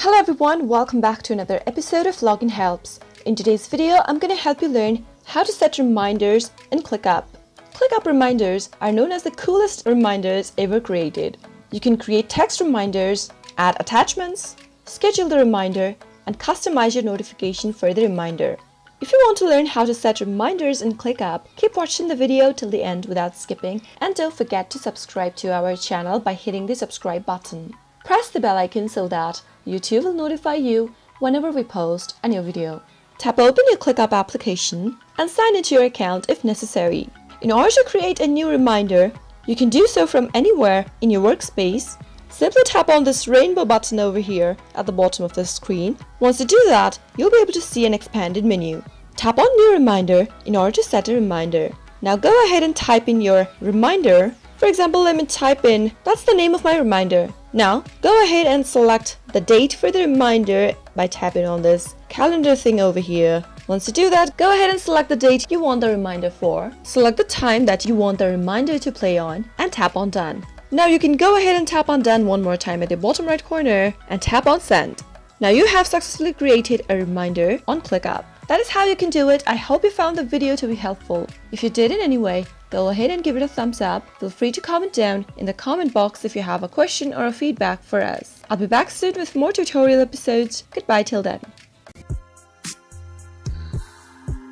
Hello everyone, welcome back to another episode of Login Helps. In today's video, I'm going to help you learn how to set reminders in ClickUp. ClickUp reminders are known as the coolest reminders ever created. You can create text reminders, add attachments, schedule the reminder, and customize your notification for the reminder. If you want to learn how to set reminders in ClickUp, keep watching the video till the end without skipping, and don't forget to subscribe to our channel by hitting the subscribe button. Press the bell icon so that YouTube will notify you whenever we post a new video. Tap open your ClickUp application and sign into your account if necessary. In order to create a new reminder, you can do so from anywhere in your workspace. Simply tap on this rainbow button over here at the bottom of the screen. Once you do that, you'll be able to see an expanded menu. Tap on New Reminder in order to set a reminder. Now go ahead and type in your reminder. For example, let me type in, that's the name of my reminder. Now, go ahead and select the date for the reminder by tapping on this calendar thing over here. Once you do that, go ahead and select the date you want the reminder for. Select the time that you want the reminder to play on and tap on Done. Now you can go ahead and tap on Done one more time at the bottom right corner and tap on Send. Now you have successfully created a reminder on ClickUp. That is how you can do it. I hope you found the video to be helpful. If you did in any way, go ahead and give it a thumbs up. Feel free to comment down in the comment box if you have a question or a feedback for us. I'll be back soon with more tutorial episodes. Goodbye till then.